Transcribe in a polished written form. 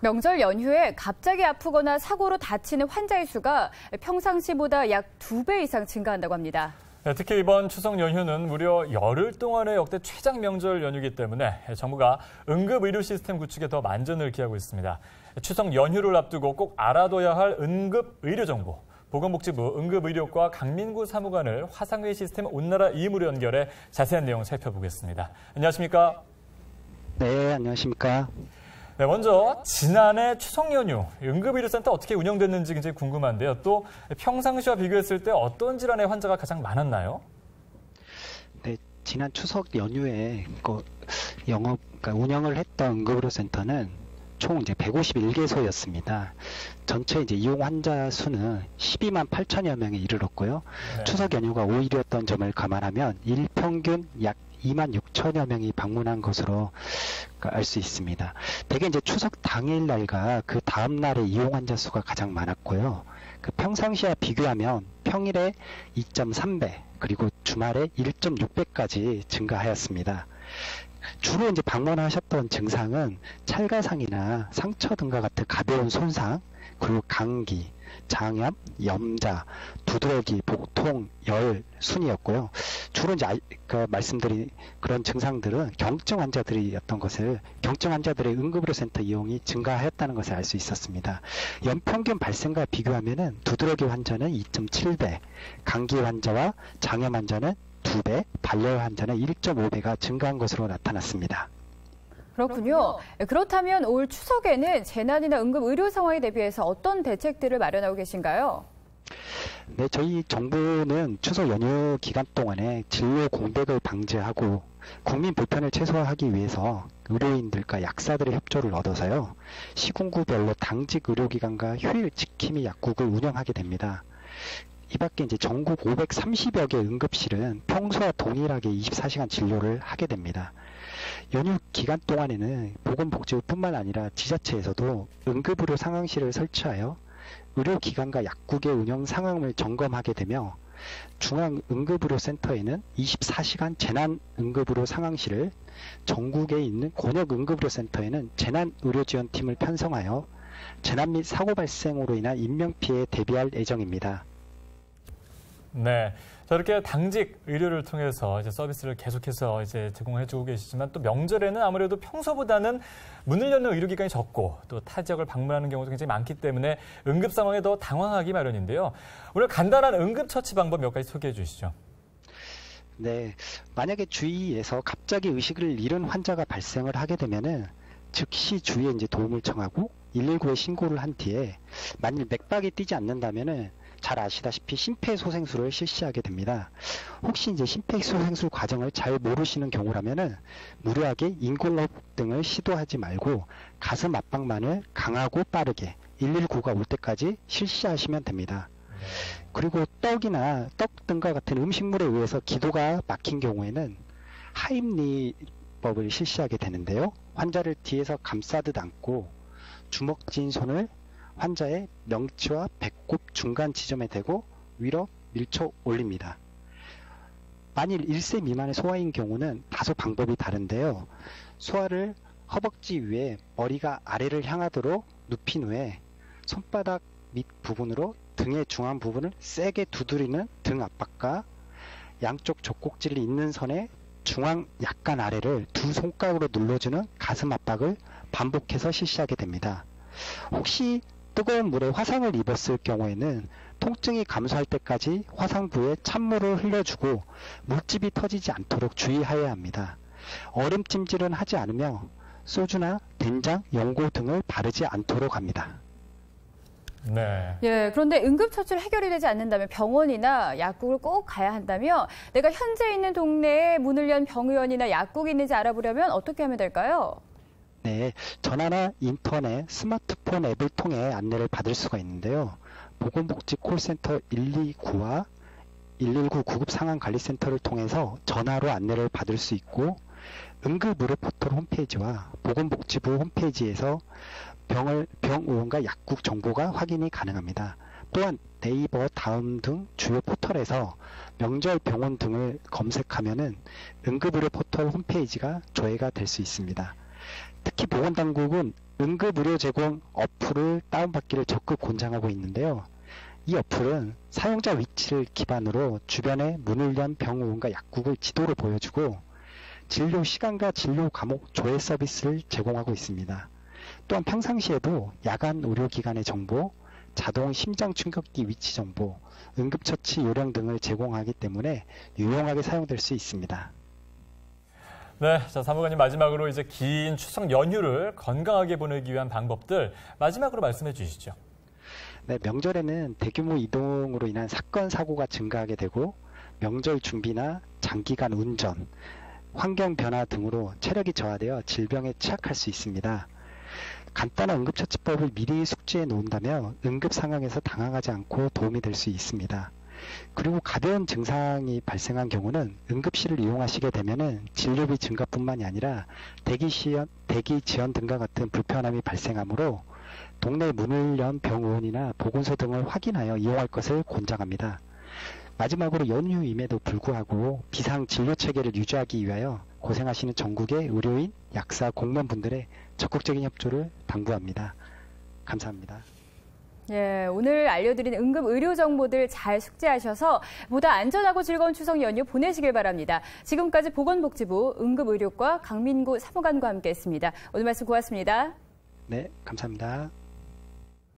명절 연휴에 갑자기 아프거나 사고로 다치는 환자의 수가 평상시보다 약 2배 이상 증가한다고 합니다. 특히 이번 추석 연휴는 무려 열흘 동안의 역대 최장 명절 연휴이기 때문에 정부가 응급의료 시스템 구축에 더 만전을 기하고 있습니다. 추석 연휴를 앞두고 꼭 알아둬야 할 응급의료 정보. 보건복지부 응급의료과 강민구 사무관을 화상의료 시스템 온나라 2임으로 연결해 자세한 내용 살펴보겠습니다. 안녕하십니까? 네, 안녕하십니까? 네, 먼저 지난해 추석 연휴 응급의료센터 어떻게 운영됐는지 굉장히 궁금한데요. 또 평상시와 비교했을 때 어떤 질환의 환자가 가장 많았나요? 네, 지난 추석 연휴에 운영을 했던 응급의료센터는 총 이제 151개소였습니다. 전체 이제 이용 환자 수는 12만 8천여 명에 이르렀고요. 네. 추석 연휴가 5일이었던 점을 감안하면 일평균 약 2만 6천여 명이 방문한 것으로 알 수 있습니다. 대개 이제 추석 당일날과 그 다음 날의 이용 환자 수가 가장 많았고요. 그 평상시와 비교하면 평일에 2.3배 그리고 주말에 1.6배까지 증가하였습니다. 주로 이제 방문하셨던 증상은 찰가상이나 상처 등과 같은 가벼운 손상, 그리고 감기, 장염, 염자, 두드러기, 복통, 열 순이었고요. 주로 이제 말씀드린 그런 증상들은 경증 환자들의 응급의료센터 이용이 증가하였다는 것을 알 수 있었습니다. 연평균 발생과 비교하면은 두드러기 환자는 2.7배, 감기 환자와 장염 환자는 2배, 발열 환자는 1.5배가 증가한 것으로 나타났습니다. 그렇군요. 그렇다면 올 추석에는 재난이나 응급 의료 상황에 대비해서 어떤 대책들을 마련하고 계신가요? 네, 저희 정부는 추석 연휴 기간 동안에 진료 공백을 방지하고 국민 불편을 최소화하기 위해서 의료인들과 약사들의 협조를 얻어서요. 시군구별로 당직 의료기관과 휴일 지킴이 약국을 운영하게 됩니다. 이 밖에 이제 전국 530여 개 응급실은 평소와 동일하게 24시간 진료를 하게 됩니다. 연휴 기간 동안에는 보건복지부뿐만 아니라 지자체에서도 응급의료 상황실을 설치하여 의료기관과 약국의 운영 상황을 점검하게 되며 중앙응급의료센터에는 24시간 재난응급의료 상황실을, 전국에 있는 권역응급의료센터에는 재난의료지원팀을 편성하여 재난 및 사고 발생으로 인한 인명피해에 대비할 예정입니다. 네. 저렇게 당직 의료를 통해서 이제 서비스를 계속해서 이제 제공해주고 계시지만 또 명절에는 아무래도 평소보다는 문을 여는 의료기관이 적고 또 타 지역을 방문하는 경우도 굉장히 많기 때문에 응급 상황에 더 당황하기 마련인데요. 오늘 간단한 응급처치 방법 몇 가지 소개해 주시죠. 네. 만약에 주위에서 갑자기 의식을 잃은 환자가 발생을 하게 되면은 즉시 주위에 이제 도움을 청하고 119에 신고를 한 뒤에 만일 맥박이 뛰지 않는다면은 잘 아시다시피 심폐소생술을 실시하게 됩니다. 혹시 이제 심폐소생술 과정을 잘 모르시는 경우라면은 무리하게 인공호흡 등을 시도하지 말고 가슴 압박만을 강하고 빠르게 119가 올 때까지 실시하시면 됩니다. 그리고 떡이나 떡 등과 같은 음식물에 의해서 기도가 막힌 경우에는 하임리법을 실시하게 되는데요. 환자를 뒤에서 감싸듯 안고 주먹진 손을 환자의 명치와 배꼽 중간 지점에 대고 위로 밀쳐 올립니다. 만일 1세 미만의 소아인 경우는 다소 방법이 다른데요. 소아를 허벅지 위에 머리가 아래를 향하도록 눕힌 후에 손바닥 밑 부분으로 등의 중앙 부분을 세게 두드리는 등 압박과 양쪽 젖꼭지를 잇는 선의 중앙 약간 아래를 두 손가락으로 눌러주는 가슴 압박을 반복해서 실시하게 됩니다. 혹시 뜨거운 물에 화상을 입었을 경우에는 통증이 감소할 때까지 화상부에 찬물을 흘려주고 물집이 터지지 않도록 주의해야 합니다. 얼음찜질은 하지 않으며 소주나 된장, 연고 등을 바르지 않도록 합니다. 네. 예, 그런데 응급처치를 해결이 되지 않는다면 병원이나 약국을 꼭 가야 한다면 내가 현재 있는 동네에 문을 연 병의원이나 약국이 있는지 알아보려면 어떻게 하면 될까요? 네, 전화나 인터넷, 스마트폰 앱을 통해 안내를 받을 수가 있는데요. 보건복지 콜센터 129와 119 구급상황관리센터를 통해서 전화로 안내를 받을 수 있고 응급의료 포털 홈페이지와 보건복지부 홈페이지에서 병의원과 약국 정보가 확인이 가능합니다. 또한 네이버, 다음 등 주요 포털에서 명절 병원 등을 검색하면은 응급의료 포털 홈페이지가 조회가 될 수 있습니다. 특히 보건당국은 응급의료 제공 어플을 다운받기를 적극 권장하고 있는데요. 이 어플은 사용자 위치를 기반으로 주변의 문을 연 병원과 약국을 지도로 보여주고 진료 시간과 진료 과목 조회 서비스를 제공하고 있습니다. 또한 평상시에도 야간 의료기관의 정보, 자동 심장 충격기 위치 정보, 응급처치 요령 등을 제공하기 때문에 유용하게 사용될 수 있습니다. 네, 자, 사무관님 마지막으로 이제 긴 추석 연휴를 건강하게 보내기 위한 방법들 마지막으로 말씀해 주시죠. 네, 명절에는 대규모 이동으로 인한 사건, 사고가 증가하게 되고 명절 준비나 장기간 운전, 환경 변화 등으로 체력이 저하되어 질병에 취약할 수 있습니다. 간단한 응급처치법을 미리 숙지해 놓는다면 응급 상황에서 당황하지 않고 도움이 될 수 있습니다. 그리고 가벼운 증상이 발생한 경우는 응급실을 이용하시게 되면은 진료비 증가뿐만이 아니라 대기 지연 등과 같은 불편함이 발생하므로 동네 문을 연 병원이나 보건소 등을 확인하여 이용할 것을 권장합니다. 마지막으로 연휴임에도 불구하고 비상 진료 체계를 유지하기 위하여 고생하시는 전국의 의료인, 약사, 공무원분들의 적극적인 협조를 당부합니다. 감사합니다. 예, 오늘 알려드린 응급 의료 정보들 잘 숙지하셔서 보다 안전하고 즐거운 추석 연휴 보내시길 바랍니다. 지금까지 보건복지부 응급의료과 강민구 사무관과 함께했습니다. 오늘 말씀 고맙습니다. 네, 감사합니다.